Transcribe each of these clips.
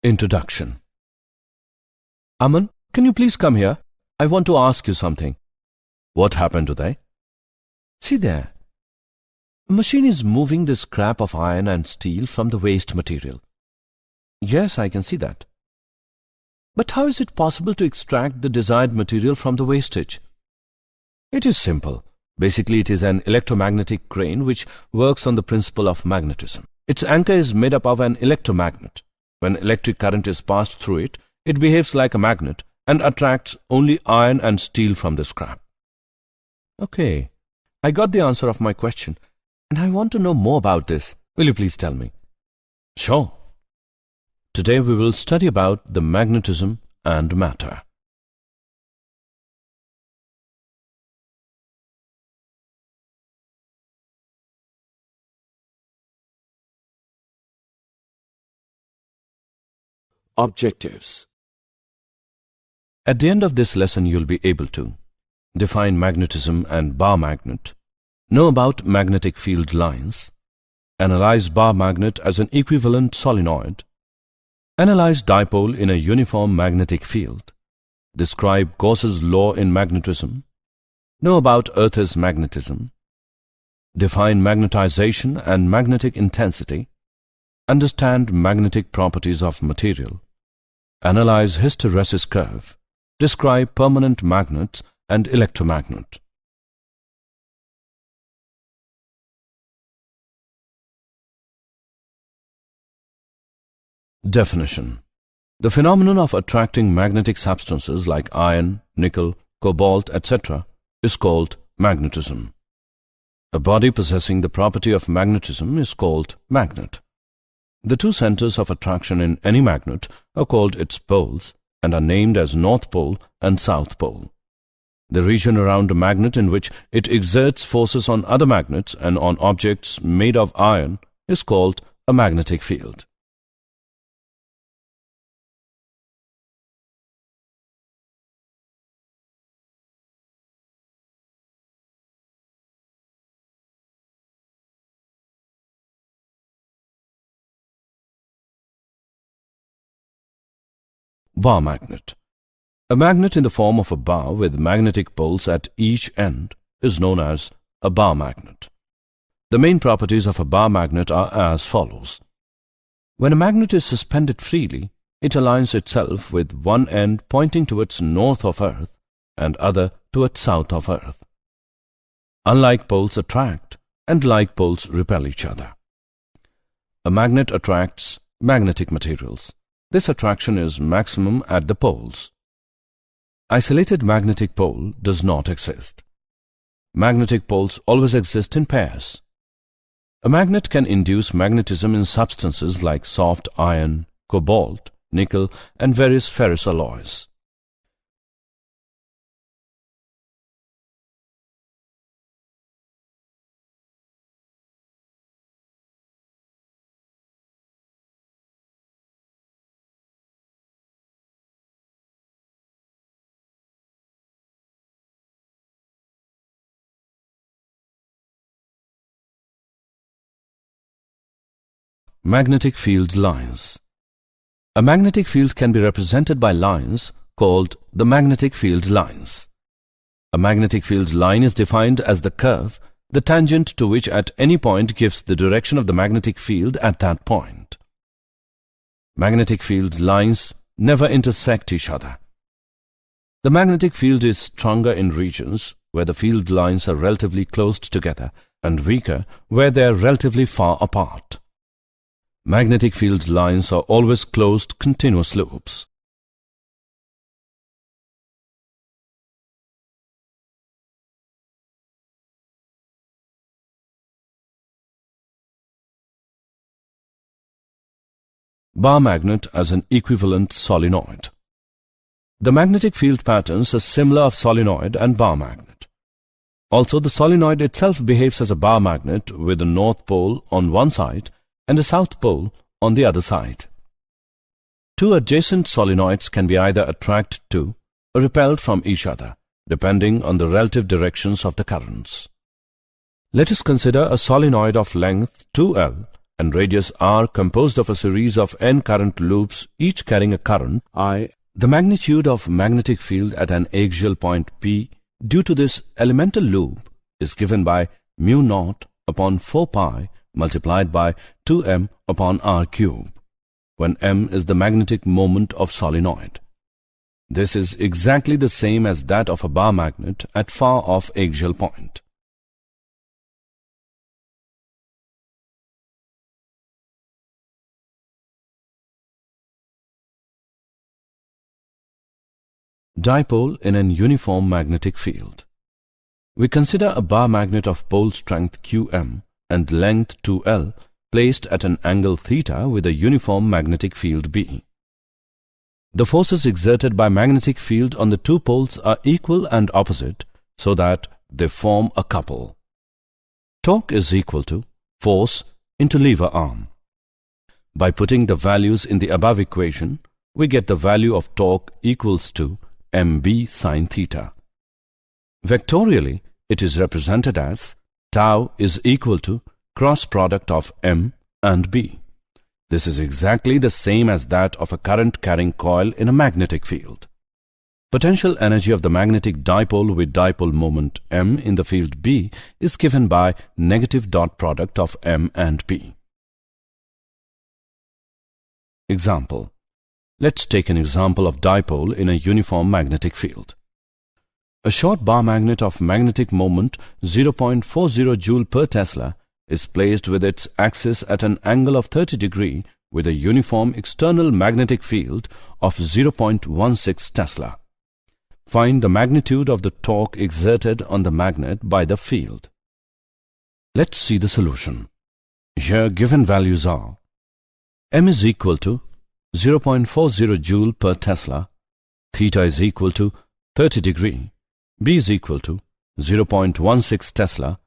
Introduction. Aman, can you please come here? I want to ask you something. What happened today? See there. A machine is moving the scrap of iron and steel from the waste material. Yes, I can see that. But how is it possible to extract the desired material from the wastage? It is simple. Basically, it is an electromagnetic crane which works on the principle of magnetism. Its anchor is made up of an electromagnet. When electric current is passed through it, it behaves like a magnet and attracts only iron and steel from the scrap. Okay, I got the answer of my question, and I want to know more about this. Will you please tell me? Sure. Today we will study about the magnetism and matter. Objectives. At the end of this lesson, you'll be able to define magnetism and bar magnet, know about magnetic field lines, analyze bar magnet as an equivalent solenoid, analyze dipole in a uniform magnetic field, describe Gauss's law in magnetism, know about Earth's magnetism, define magnetization and magnetic intensity, understand magnetic properties of material, analyze hysteresis curve, describe permanent magnets and electromagnet. Definition. The phenomenon of attracting magnetic substances like iron, nickel, cobalt, etc. is called magnetism. A body possessing the property of magnetism is called magnet. The two centers of attraction in any magnet are called its poles and are named as North Pole and South Pole. The region around a magnet in which it exerts forces on other magnets and on objects made of iron is called a magnetic field. Bar magnet. A magnet in the form of a bar with magnetic poles at each end is known as a bar magnet. The main properties of a bar magnet are as follows. When a magnet is suspended freely, it aligns itself with one end pointing towards north of Earth and other towards south of Earth. Unlike poles attract and like poles repel each other. A magnet attracts magnetic materials. This attraction is maximum at the poles. Isolated magnetic pole does not exist. Magnetic poles always exist in pairs. A magnet can induce magnetism in substances like soft iron, cobalt, nickel, and various ferrous alloys. Magnetic field lines. A magnetic field can be represented by lines called the magnetic field lines. A magnetic field line is defined as the curve, the tangent to which at any point gives the direction of the magnetic field at that point. Magnetic field lines never intersect each other. The magnetic field is stronger in regions where the field lines are relatively close together and weaker where they are relatively far apart. Magnetic field lines are always closed continuous loops. Bar magnet as an equivalent solenoid. The magnetic field patterns are similar of solenoid and bar magnet. Also, the solenoid itself behaves as a bar magnet with the north pole on one side and the south pole on the other side. Two adjacent solenoids can be either attracted to or repelled from each other, depending on the relative directions of the currents. Let us consider a solenoid of length 2L and radius r composed of a series of n current loops, each carrying a current I. The magnitude of magnetic field at an axial point P due to this elemental loop is given by mu naught upon 4 pi multiplied by 2m upon r cube, when m is the magnetic moment of solenoid. This is exactly the same as that of a bar magnet at far off axial point. Dipole in an uniform magnetic field. We consider a bar magnet of pole strength Qm and length 2L placed at an angle theta with a uniform magnetic field B. The forces exerted by magnetic field on the two poles are equal and opposite, so that they form a couple. Torque is equal to force into lever arm. By putting the values in the above equation, we get the value of torque equals to mb sine theta. Vectorially, it is represented as tau is equal to cross product of m and b. This is exactly the same as that of a current carrying coil in a magnetic field. Potential energy of the magnetic dipole with dipole moment m in the field B is given by negative dot product of m and b. Example. Let's take an example of dipole in a uniform magnetic field. A short bar magnet of magnetic moment 0.40 joule per Tesla is placed with its axis at an angle of 30 degree with a uniform external magnetic field of 0.16 Tesla. Find the magnitude of the torque exerted on the magnet by the field. Let's see the solution. Here given values are: m is equal to 0.40 joule per Tesla, theta is equal to 30 degree, b is equal to 0.16 Tesla.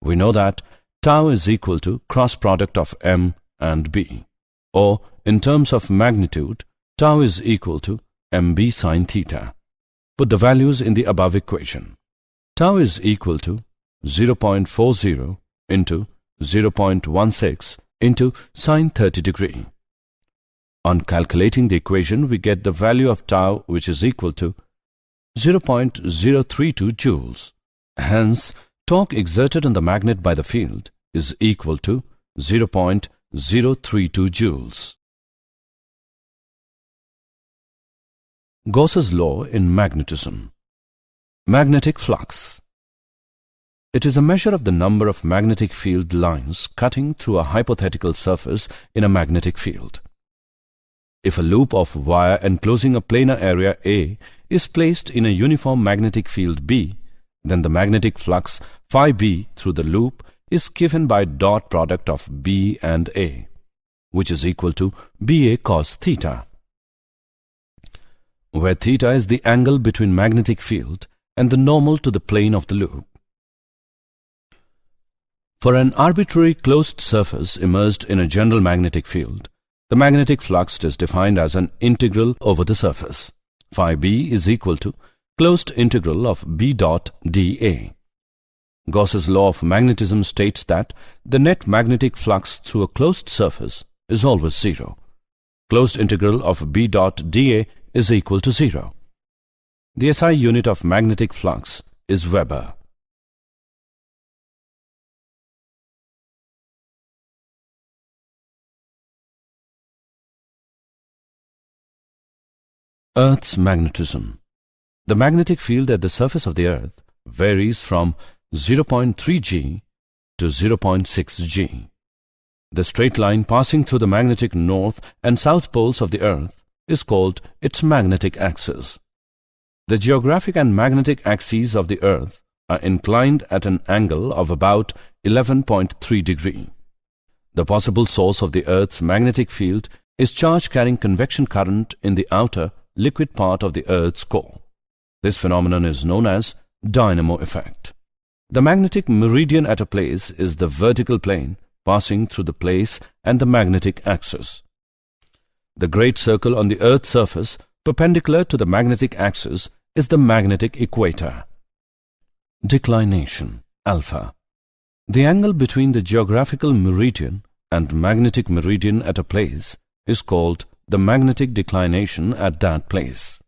We know that tau is equal to cross product of m and b, or in terms of magnitude, tau is equal to mb sine theta. Put the values in the above equation. Tau is equal to 0.40 into 0.16 into sine 30 degree. On calculating the equation, we get the value of tau, which is equal to 0.032 joules. Hence, torque exerted on the magnet by the field is equal to 0.032 joules. Gauss's law in magnetism. Magnetic flux. It is a measure of the number of magnetic field lines cutting through a hypothetical surface in a magnetic field. If a loop of wire enclosing a planar area A is placed in a uniform magnetic field B, then the magnetic flux phi B through the loop is given by dot product of B and A, which is equal to BA cos theta, where theta is the angle between magnetic field and the normal to the plane of the loop. For an arbitrary closed surface immersed in a general magnetic field, the magnetic flux is defined as an integral over the surface. Phi B is equal to closed integral of B dot dA. Gauss's law of magnetism states that the net magnetic flux through a closed surface is always zero. Closed integral of B dot dA is equal to 0. The SI unit of magnetic flux is Weber. Earth's magnetism. The magnetic field at the surface of the Earth varies from 0.3 G to 0.6 G. The straight line passing through the magnetic north and south poles of the Earth is called its magnetic axis. The geographic and magnetic axes of the Earth are inclined at an angle of about 11.3 degree. The possible source of the Earth's magnetic field is charge-carrying convection current in the outer liquid part of the Earth's core. This phenomenon is known as dynamo effect. The magnetic meridian at a place is the vertical plane passing through the place and the magnetic axis. The great circle on the Earth's surface perpendicular to the magnetic axis is the magnetic equator. Declination alpha. The angle between the geographical meridian and magnetic meridian at a place is called the magnetic declination at that place.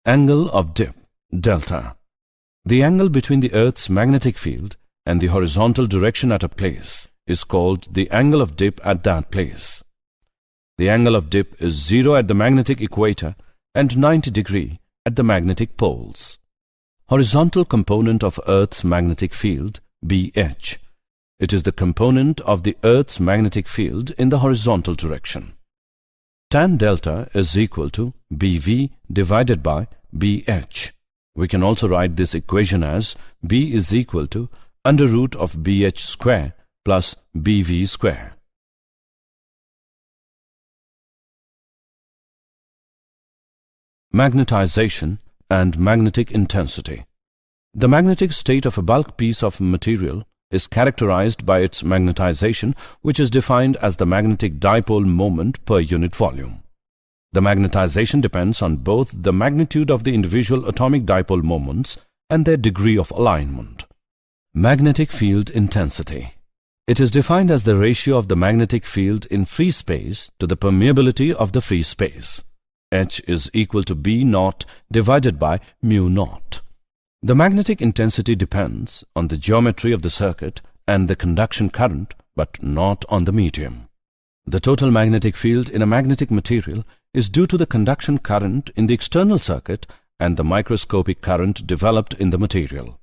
Angle of dip, delta. The angle between the Earth's magnetic field and the horizontal direction at a place is called the angle of dip at that place. The angle of dip is 0 at the magnetic equator and 90 degrees at the magnetic poles. Horizontal component of Earth's magnetic field, BH. It is the component of the Earth's magnetic field in the horizontal direction. Tan delta is equal to BV divided by BH. We can also write this equation as B is equal to under root of BH square plus BV square. Magnetization and magnetic intensity. The magnetic state of a bulk piece of material is characterized by its magnetization, which is defined as the magnetic dipole moment per unit volume. The magnetization depends on both the magnitude of the individual atomic dipole moments and their degree of alignment. Magnetic field intensity. It is defined as the ratio of the magnetic field in free space to the permeability of the free space. H is equal to B naught divided by mu naught. The magnetic intensity depends on the geometry of the circuit and the conduction current, but not on the medium. The total magnetic field in a magnetic material is due to the conduction current in the external circuit and the microscopic current developed in the material.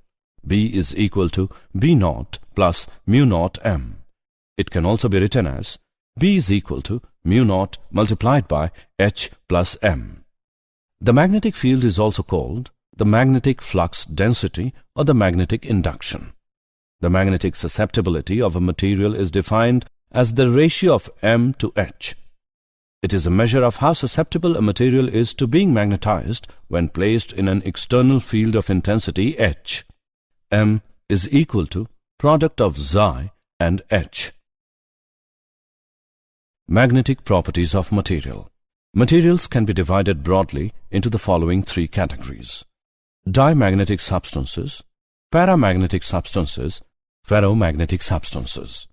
B is equal to B naught plus mu naught M. It can also be written as B is equal to mu naught multiplied by H plus M. The magnetic field is also called the magnetic flux density or the magnetic induction. The magnetic susceptibility of a material is defined as the ratio of M to H. It is a measure of how susceptible a material is to being magnetized when placed in an external field of intensity H. M is equal to product of Xi and H. Magnetic properties of material. Materials can be divided broadly into the following three categories: diamagnetic substances, paramagnetic substances, ferromagnetic substances.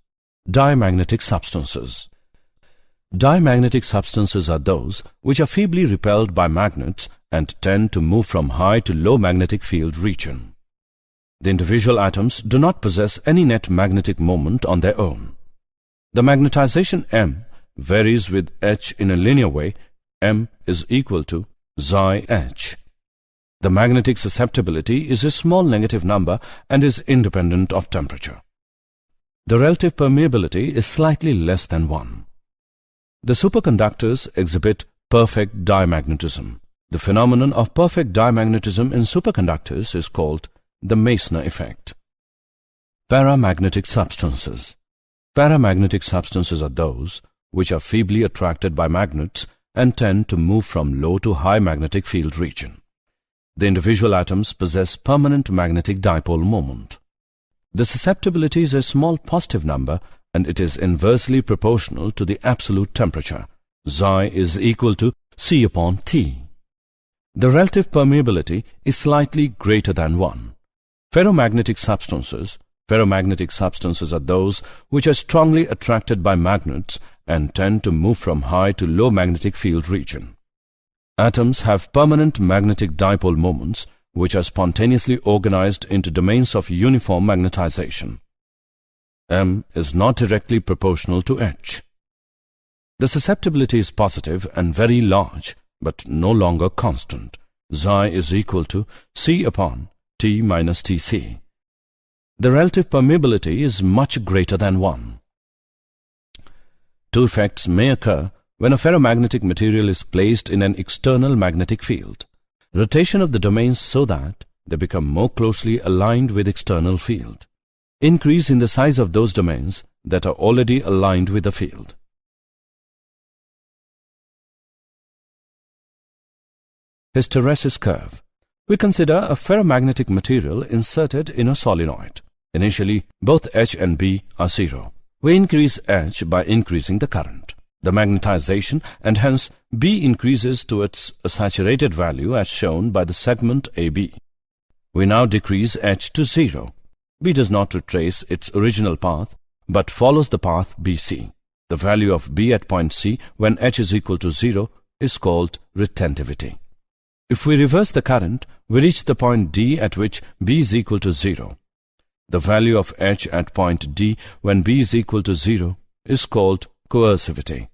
Diamagnetic substances. Diamagnetic substances are those which are feebly repelled by magnets and tend to move from high to low magnetic field region. The individual atoms do not possess any net magnetic moment on their own. The magnetization M varies with H in a linear way. M is equal to Xi H. The magnetic susceptibility is a small negative number and is independent of temperature. The relative permeability is slightly less than 1. The superconductors exhibit perfect diamagnetism. The phenomenon of perfect diamagnetism in superconductors is called the Meissner effect. Paramagnetic substances. Paramagnetic substances are those which are feebly attracted by magnets and tend to move from low to high magnetic field region. The individual atoms possess permanent magnetic dipole moment. The susceptibility is a small positive number and it is inversely proportional to the absolute temperature. Xi is equal to C upon T. The relative permeability is slightly greater than 1. Ferromagnetic substances. Ferromagnetic substances are those which are strongly attracted by magnets and tend to move from high to low magnetic field region. Atoms have permanent magnetic dipole moments which are spontaneously organized into domains of uniform magnetization. M is not directly proportional to H. The susceptibility is positive and very large, but no longer constant. Xi is equal to C upon T minus Tc. The relative permeability is much greater than 1. Two effects may occur when a ferromagnetic material is placed in an external magnetic field. Rotation of the domains so that they become more closely aligned with external field. Increase in the size of those domains that are already aligned with the field. Hysteresis curve. We consider a ferromagnetic material inserted in a solenoid. Initially, both H and B are 0. We increase H by increasing the current. The magnetization and hence B increases to its saturated value as shown by the segment AB. We now decrease H to 0. B does not retrace its original path but follows the path BC. The value of B at point C when H is equal to 0 is called retentivity. If we reverse the current, we reach the point D at which B is equal to 0. The value of H at point D when B is equal to 0 is called coercivity.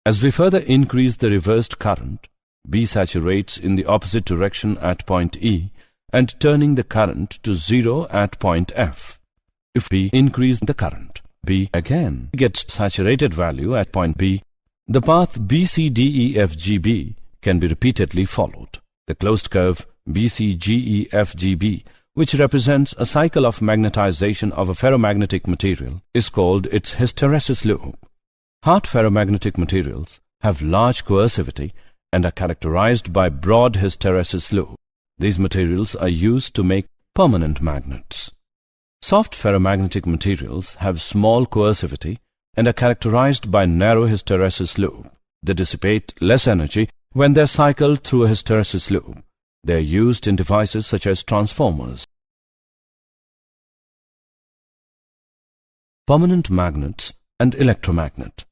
As we further increase the reversed current, B saturates in the opposite direction at point E and turning the current to 0 at point F. If we increase the current, B again gets saturated value at point B. The path BCDEFGB can be repeatedly followed. The closed curve BCGEFGB, which represents a cycle of magnetization of a ferromagnetic material, is called its hysteresis loop. Hard ferromagnetic materials have large coercivity and are characterized by broad hysteresis loop. These materials are used to make permanent magnets. Soft ferromagnetic materials have small coercivity and are characterized by narrow hysteresis loop. They dissipate less energy when they are cycled through a hysteresis loop. They are used in devices such as transformers. Permanent magnets and electromagnet.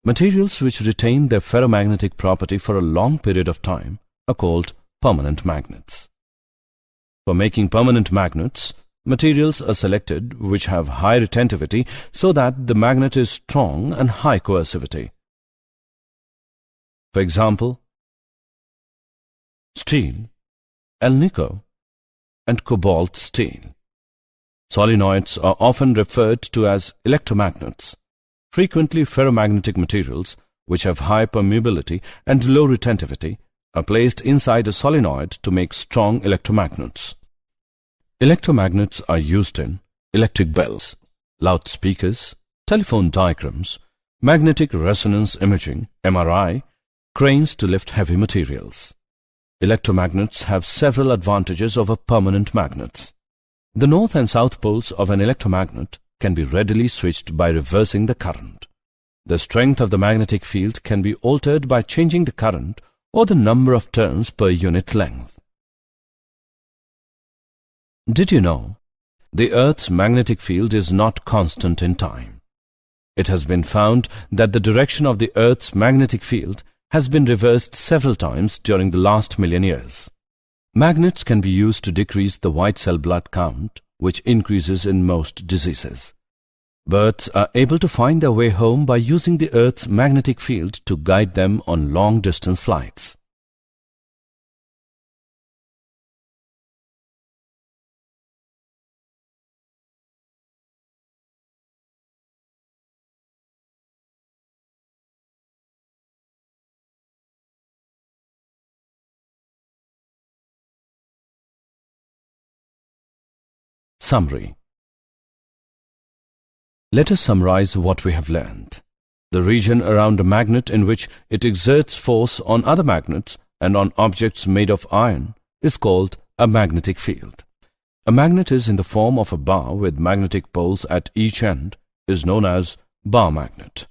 Materials which retain their ferromagnetic property for a long period of time are called permanent magnets. For making permanent magnets, materials are selected which have high retentivity so that the magnet is strong and high coercivity. For example, steel, alnico, and cobalt steel. Solenoids are often referred to as electromagnets. Frequently, ferromagnetic materials, which have high permeability and low retentivity, are placed inside a solenoid to make strong electromagnets. Electromagnets are used in electric bells, loudspeakers, telephone diagrams, magnetic resonance imaging, MRI, cranes to lift heavy materials. Electromagnets have several advantages over permanent magnets. The north and south poles of an electromagnet can be readily switched by reversing the current. The strength of the magnetic field can be altered by changing the current or the number of turns per unit length. Did you know? The Earth's magnetic field is not constant in time. It has been found that the direction of the Earth's magnetic field has been reversed several times during the last million years. Magnets can be used to decrease the white cell blood count, which increases in most diseases. Birds are able to find their way home by using the Earth's magnetic field to guide them on long-distance flights. Summary. Let us summarize what we have learned. The region around a magnet in which it exerts force on other magnets and on objects made of iron is called a magnetic field. A magnet is in the form of a bar with magnetic poles at each end is known as bar magnet.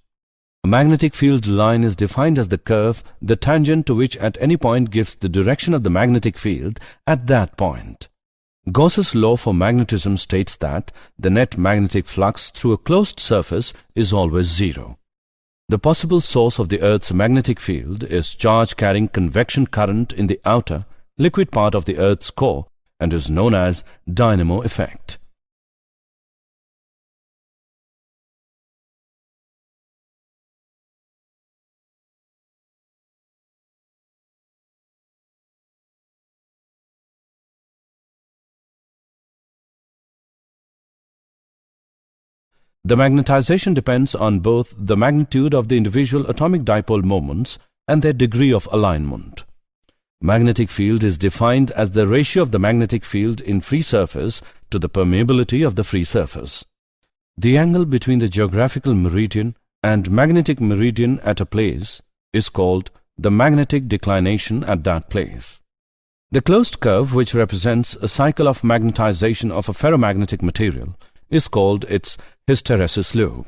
A magnetic field line is defined as the curve, the tangent to which at any point gives the direction of the magnetic field at that point. Gauss's law for magnetism states that the net magnetic flux through a closed surface is always zero. The possible source of the Earth's magnetic field is charge-carrying convection current in the outer, liquid part of the Earth's core and is known as dynamo effect. The magnetization depends on both the magnitude of the individual atomic dipole moments and their degree of alignment. Magnetic field is defined as the ratio of the magnetic field in free surface to the permeability of the free surface. The angle between the geographical meridian and magnetic meridian at a place is called the magnetic declination at that place. The closed curve, which represents a cycle of magnetization of a ferromagnetic material, is called its hysteresis loop.